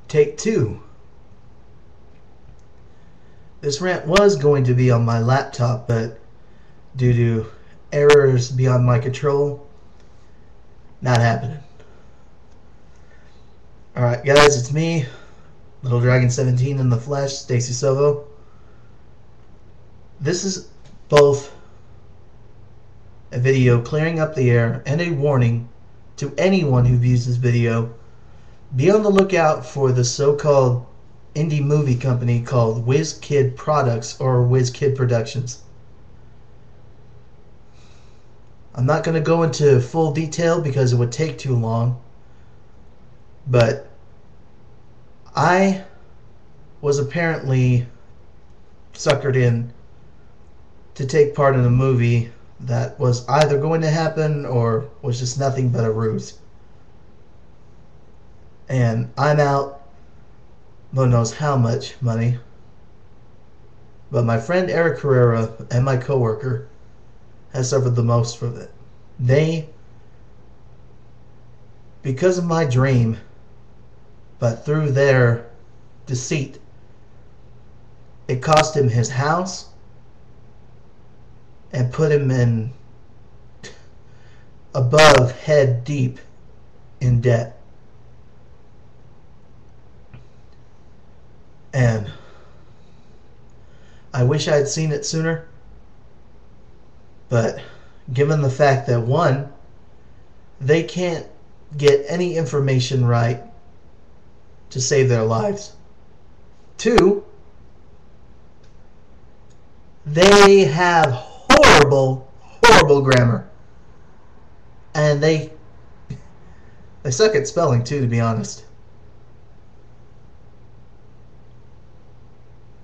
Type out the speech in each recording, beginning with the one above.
Take two. This rant was going to be on my laptop, but due to errors beyond my control, not happening. Alright guys, it's me, Little Dragon 17 in the flesh, Stacy Sovo. This is both a video clearing up the air and a warning to anyone who views this video. Be on the lookout for the so-called indie movie company called Wiz Kid Products or Wiz Kid Productions. I'm not going to go into full detail because it would take too long, but I was apparently suckered in to take part in a movie that was either going to happen or was just nothing but a ruse. And I'm out Lord knows how much money. But my friend Eric Herrera and my coworker has suffered the most from it. They, because of my dream, but through their deceit, it cost him his house and put him in above head deep in debt. And I wish I had seen it sooner, but given the fact that one, they can't get any information right to save their lives. Two, they have horrible grammar. And they suck at spelling too, to be honest.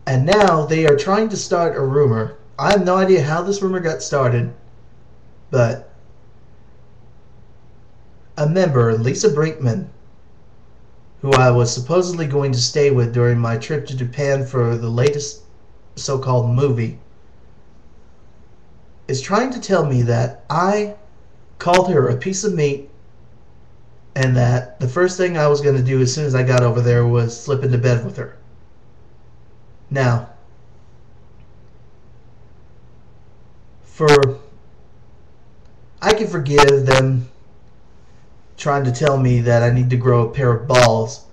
And now they are trying to start a rumor. I have no idea how this rumor got started, but a member, Lisa Brinkman, who I was supposedly going to stay with during my trip to Japan for the latest so-called movie, is trying to tell me that I called her a piece of meat and that the first thing I was going to do as soon as I got over there was slip into bed with her. Now, I can forgive them trying to tell me that I need to grow a pair of balls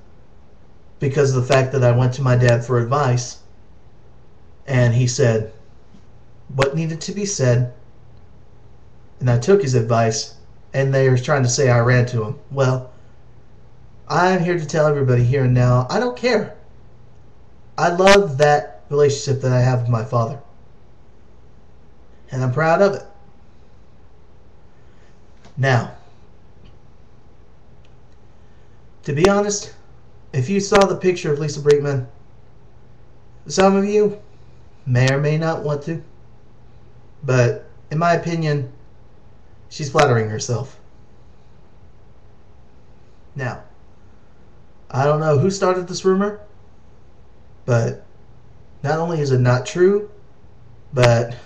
because of the fact that I went to my dad for advice and he said what needed to be said, and I took his advice, and they were trying to say I ran to him. Well, I'm here to tell everybody here and now, I don't care. I love that relationship that I have with my father, and I'm proud of it. Now, to be honest, if you saw the picture of Lisa Brinkman, some of you may or may not want to, but in my opinion, she's flattering herself. Now, I don't know who started this rumor, but not only is it not true, but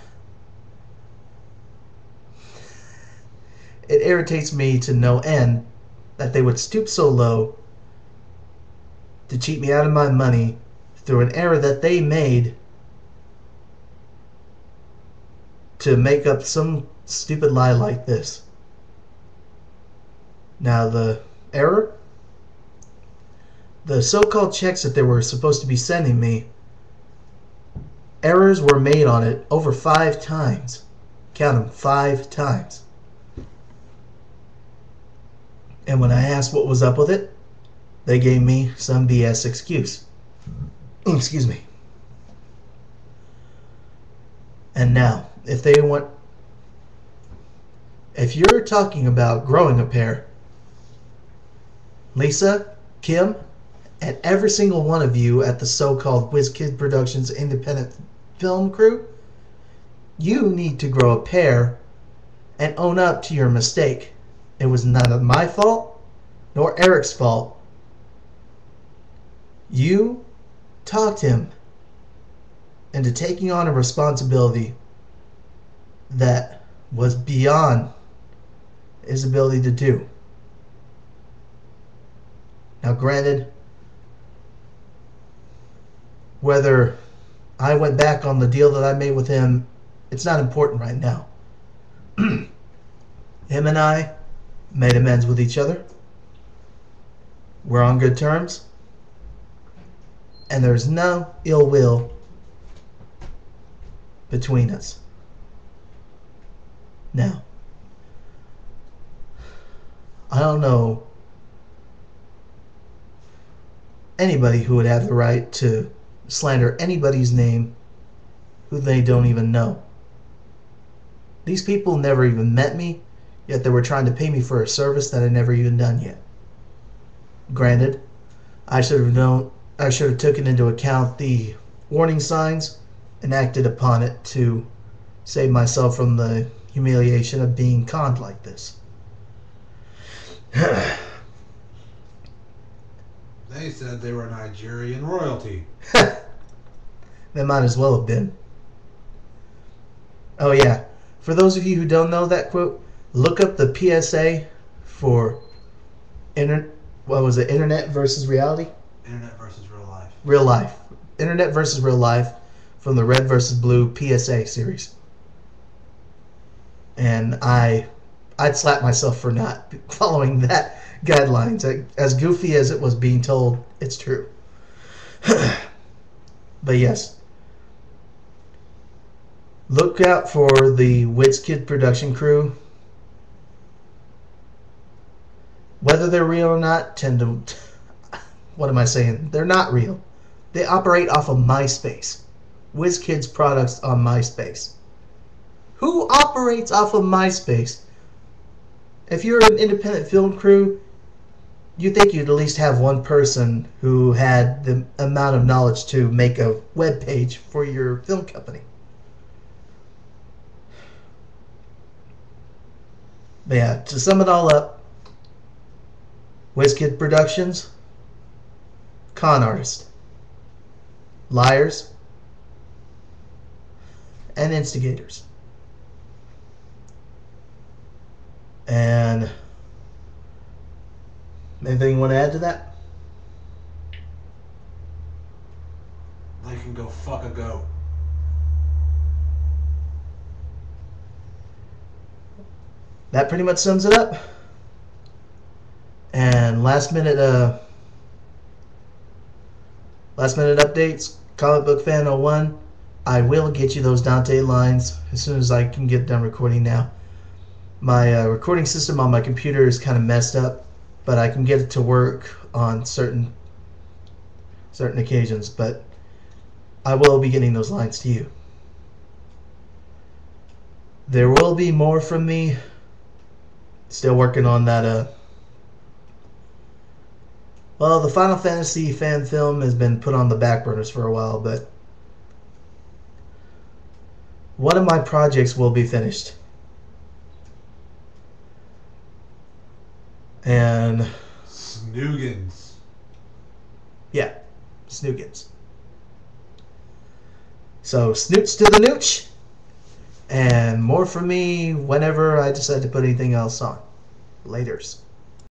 it irritates me to no end that they would stoop so low to cheat me out of my money through an error that they made to make up some stupid lie like this. Now, the error? The so-called checks that they were supposed to be sending me, errors were made on it over 5 times. Count them, 5 times. And when I asked what was up with it, they gave me some BS excuse. Excuse me. And now, if you're talking about growing a pair, Lisa, Kim, and every single one of you at the so-called Wiz Kid Productions independent film crew, you need to grow a pair and own up to your mistake. It was neither my fault nor Eric's fault. You talked him into taking on a responsibility that was beyond his ability to do. Now, granted, Whether I went back on the deal that I made with him, it's not important right now. Him and I made amends with each other. We're on good terms. And there's no ill will between us. Now, I don't know anybody who would have the right to slander anybody's name who they don't even know. These people never even met me, yet they were trying to pay me for a service that I never even done yet. Granted, I should have taken into account the warning signs and acted upon it to save myself from the humiliation of being conned like this. They said they were Nigerian royalty. They might as well have been. Oh yeah, for those of you who don't know that quote, look up the PSA for Internet versus reality? Internet versus real life. Real life. Internet versus real life from the Red versus Blue PSA series. And I'd slap myself for not following that guidelines. As goofy as it was being told, it's true. But yes. Look out for the Wiz Kid production crew. Whether they're real or not, what am I saying? They're not real. They operate off of MySpace. Wiz Kid's Products on MySpace. Who operates off of MySpace? If you're an independent film crew, you think you'd at least have one person who had the amount of knowledge to make a web page for your film company. But yeah, to sum it all up, Wiz Kid Productions, con artists, liars, and instigators. And anything you want to add to that? They can go fuck a goat. That pretty much sums it up. And last minute updates, Comic Book Fan 01, I will get you those Dante lines as soon as I can get done recording now. My recording system on my computer is kind of messed up, but I can get it to work on certain occasions, but I will be getting those lines to you. There will be more from me. Still working on that well, the Final Fantasy fan film has been put on the back burners for a while, but one of my projects will be finished. And Snoogans. Yeah, Snoogans. So snoots to the nooch, and more from me whenever I decide to put anything else on. Laters.